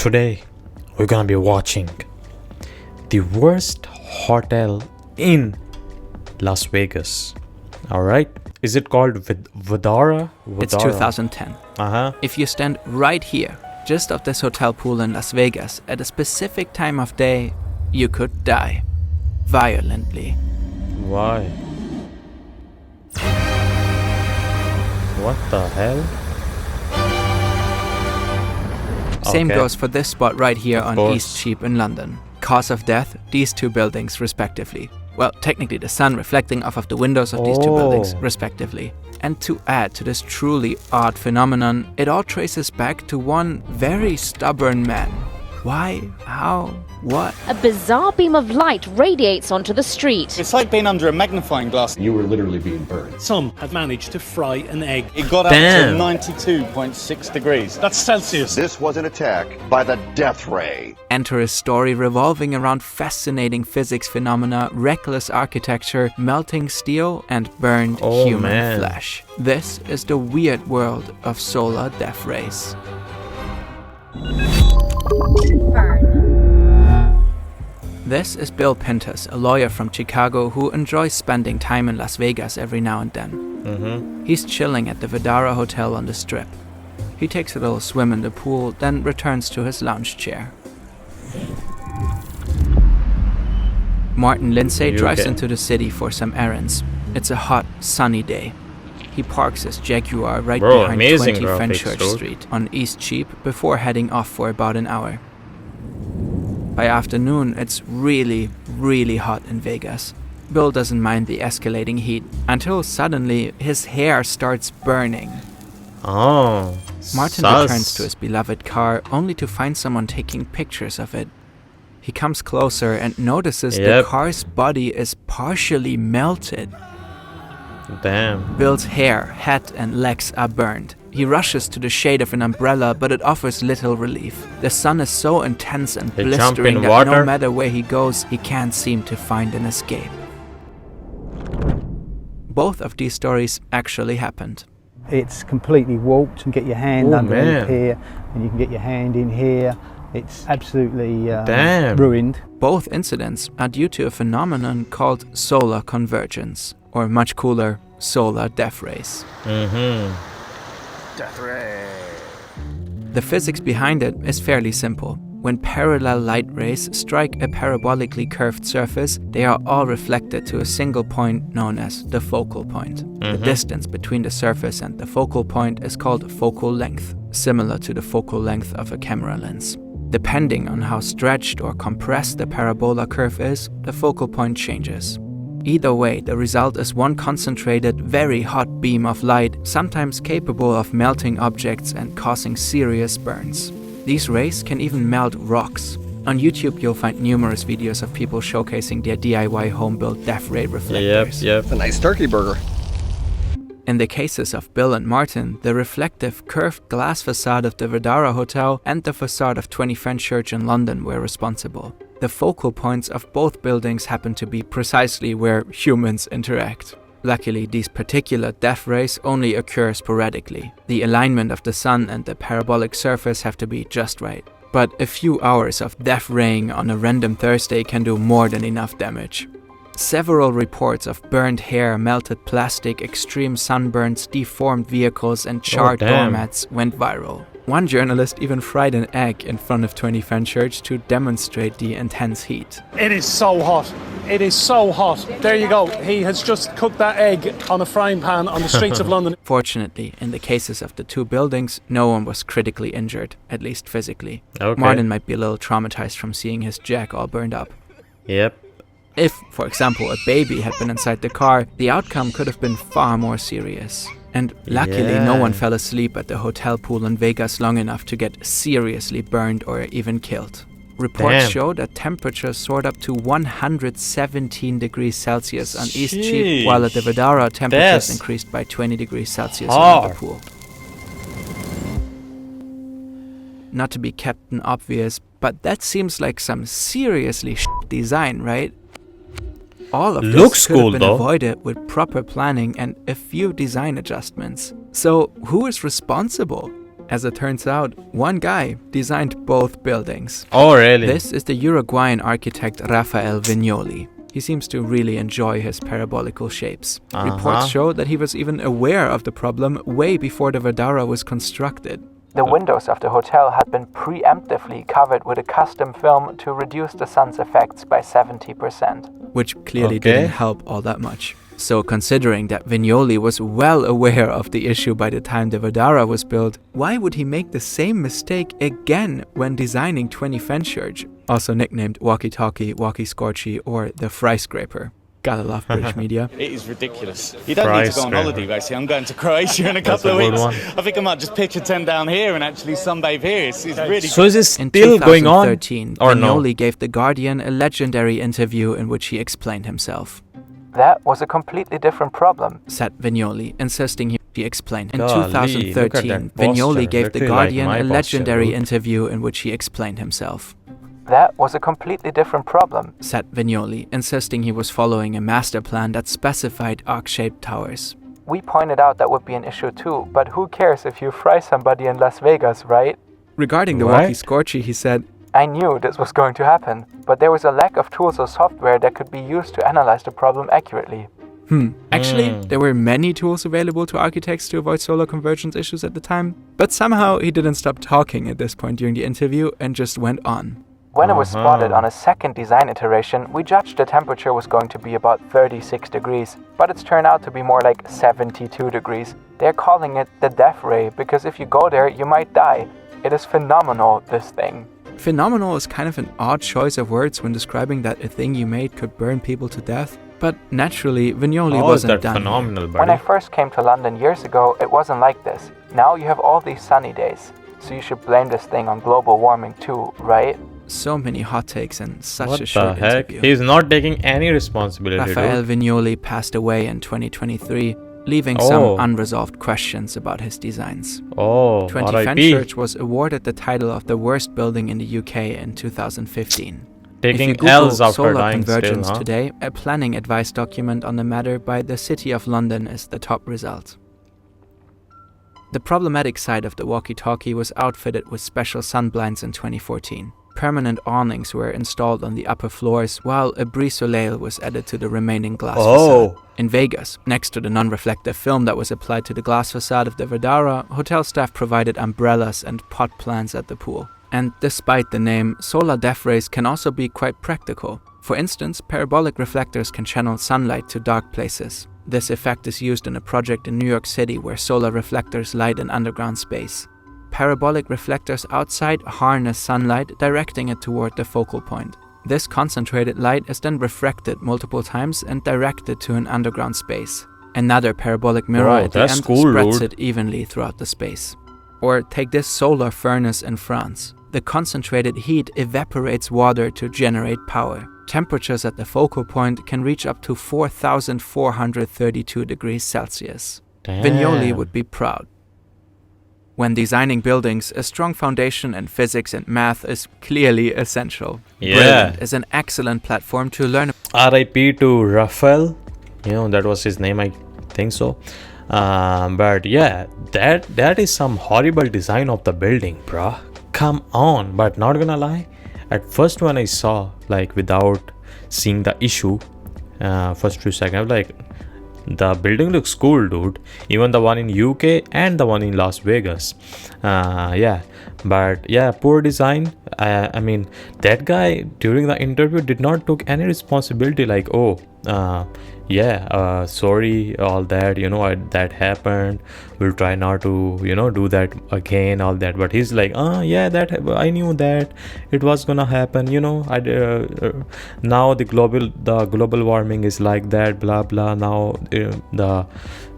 Today, we're gonna be watching the worst hotel in Las Vegas. Alright? Is it called Vdara? It's 2010. If you stand right here, just off this hotel pool in Las Vegas, at a specific time of day, you could die. Violently. Why? What the hell? Same Okay. goes for this spot right here Of on course. East Cheap in London. Cause of death, these two buildings respectively. Well, technically the sun reflecting off of the windows of these two buildings Oh. respectively. And to add to this truly odd phenomenon, it all traces back to one very stubborn man. Why? How? What? A bizarre beam of light radiates onto the street. It's like being under a magnifying glass. You were literally being burned. Some have managed to fry an egg. It got up Damn. to 92.6 degrees. That's Celsius. This was an attack by the Death Ray. Enter a story revolving around fascinating physics phenomena, reckless architecture, melting steel, and burned Oh, human man. flesh. This is the weird world of solar death rays. This is Bill Pintus, a lawyer from Chicago who enjoys spending time in Las Vegas every now and then. He's chilling at the Vdara Hotel on the Strip. He takes a little swim in the pool, then returns to his lounge chair. Martin Lindsay You drives okay? into the city for some errands. It's a hot, sunny day. He parks his Jaguar right Bro, behind amazing 20 graphics, Fenchurch dude. Street on East Cheap before heading off for about an hour. By afternoon, it's really, really hot in Vegas. Bill doesn't mind the escalating heat until suddenly his hair starts burning. Oh. Martin sus. returns to his beloved car only to find someone taking pictures of it. He comes closer and notices the Yep. car's body is partially melted. Damn. Bill's hair, hat and legs are burned. He rushes to the shade of an umbrella, but it offers little relief. The sun is so intense and They jump blistering in that water. no matter where he goes, he can't seem to find an escape. Both of these stories actually happened. It's completely warped. You can get your hand Oh, underneath man. here, and you can get your hand in here. It's absolutely Damn. ruined. Both incidents are due to a phenomenon called solar convergence, or much cooler, solar death rays. The physics behind it is fairly simple. When parallel light rays strike a parabolically curved surface, they are all reflected to a single point known as the focal point. The distance between the surface and the focal point is called focal length, similar to the focal length of a camera lens. Depending on how stretched or compressed the parabola curve is, the focal point changes. Either way, the result is one concentrated, very hot beam of light, sometimes capable of melting objects and causing serious burns. These rays can even melt rocks. On YouTube, you'll find numerous videos of people showcasing their DIY home-built death ray reflectors. Yep. A nice turkey burger. In the cases of Bill and Martin, the reflective curved glass facade of the Vdara Hotel and the facade of 20 Fenchurch in London were responsible. The focal points of both buildings happen to be precisely where humans interact. Luckily, these particular death rays only occur sporadically. The alignment of the sun and the parabolic surface have to be just right. But a few hours of death raying on a random Thursday can do more than enough damage. Several reports of burned hair, melted plastic, extreme sunburns, deformed vehicles, and charred damn. doormats went viral. One journalist even fried an egg in front of 20 Fenchurch to demonstrate the intense heat. It is so hot. It is so hot. There you go. He has just cooked that egg on a frying pan on the streets of London. Fortunately, in the cases of the two buildings, no one was critically injured, at least physically. Okay. Martin might be a little traumatized from seeing his Jag all burned up. Yep. If, for example, a baby had been inside the car, the outcome could have been far more serious. And luckily, no one Yeah. fell asleep at the hotel pool in Vegas long enough to get seriously burned or even killed. Reports Damn. show that temperatures soared up to 117 degrees Celsius on East Cheap, Sheesh. while at the Vdara, temperatures That's increased by 20 degrees Celsius around the hard. pool. Not to be Captain Obvious, but that seems like some seriously design, right? All of Looks this could cool, have been though. avoided with proper planning and a few design adjustments. So, who is responsible? As it turns out, one guy designed both buildings. Oh, really? This is the Uruguayan architect Rafael Vignoli. He seems to really enjoy his parabolical shapes. Reports show that he was even aware of the problem way before the Verdara was constructed. The windows of the hotel had been preemptively covered with a custom film to reduce the sun's effects by 70%, which clearly didn't help all that much. So considering that Vignoli was well aware of the issue by the time the Verdara was built, why would he make the same mistake again when designing 20 Fenchurch, also nicknamed Walkie Talkie, Walkie Scorchy, or the Fry Scraper? Gotta love British media. It is ridiculous. You don't need to go on holiday, basically. I'm going to Croatia in a couple of weeks. I think I might just pitch a tent down here and actually sunbathe here. It's really... So is this still going going on? In 2013, Vignoli gave The Guardian a legendary interview in which he explained himself. That was a completely different problem, said Vignoli, insisting he explained. In 2013, Vignoli gave The Guardian a legendary interview in which he explained himself. That was a completely different problem, said Vignoli, insisting he was following a master plan that specified arc-shaped towers. We pointed out that would be an issue too, but who cares if you fry somebody in Las Vegas, right? Regarding the Walkie Scorchy, he said, I knew this was going to happen, but there was a lack of tools or software that could be used to analyze the problem accurately. Actually, there were many tools available to architects to avoid solar convergence issues at the time, but somehow he didn't stop talking at this point during the interview and just went on. When it was spotted on a second design iteration, we judged the temperature was going to be about 36 degrees, but it's turned out to be more like 72 degrees. They're calling it the death ray because if you go there, you might die. It is phenomenal, this thing. Phenomenal is kind of an odd choice of words when describing that a thing you made could burn people to death, but naturally, Vignoli wasn't done. Phenomenal, buddy. When I first came to London years ago, it wasn't like this. Now you have all these sunny days, so you should blame this thing on global warming too, right? So many hot takes in such a short interview. He's not taking any responsibility. Rafael Vignoli passed away in 2023, leaving some unresolved questions about his designs. 20 Fenchurch was awarded the title of the worst building in the UK in 2015. Taking if you L's Google after solar dying convergence still, today, a planning advice document on the matter by the City of London is the top result. The problematic side of the walkie-talkie was outfitted with special sunblinds in 2014. Permanent awnings were installed on the upper floors, while a brise-soleil was added to the remaining glass facade. In Vegas, next to the non-reflective film that was applied to the glass facade of the Verdara, hotel staff provided umbrellas and pot plants at the pool. And despite the name, solar death rays can also be quite practical. For instance, parabolic reflectors can channel sunlight to dark places. This effect is used in a project in New York City where solar reflectors light an underground space. Parabolic reflectors outside harness sunlight, directing it toward the focal point. This concentrated light is then refracted multiple times and directed to an underground space. Another parabolic mirror at the end spreads it evenly throughout the space. Or take this solar furnace in France. The concentrated heat evaporates water to generate power. Temperatures at the focal point can reach up to 4,432 degrees Celsius. Vignoli would be proud. When designing buildings, a strong foundation in physics and math is clearly essential. Brilliant is an excellent platform to learn. R.I.P. to Rafael. That was his name, I think so. But yeah, that is some horrible design of the building, bruh. Come on. But not gonna lie, at first when I saw, like, without seeing the issue, first few seconds, I was like, the building looks cool, dude. Even the one in UK and the one in Las Vegas. But yeah, poor design. I mean, that guy during the interview did not took any responsibility, like, sorry, all that, that happened, we'll try not to, do that again, all that. But he's like, that I knew that it was gonna happen, now the global warming is like that, blah blah. Now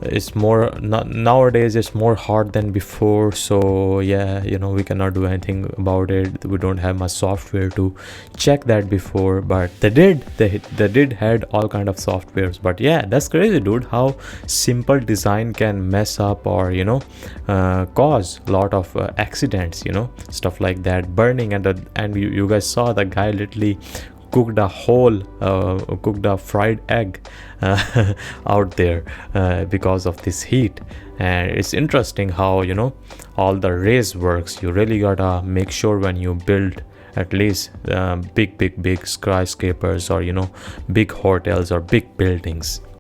it's more nowadays it's more hot than before, so we cannot do anything about it. We don't have much software to check that before, but they did had all kind of softwares. But yeah, that's crazy, dude, how simple design can mess up or cause a lot of accidents, stuff like that, burning. And you guys saw the guy literally cooked a fried egg out there because of this heat. And it's interesting how, you know, all the rays works. You really gotta make sure when you build at least big skyscrapers, or, you know, big hotels or big buildings.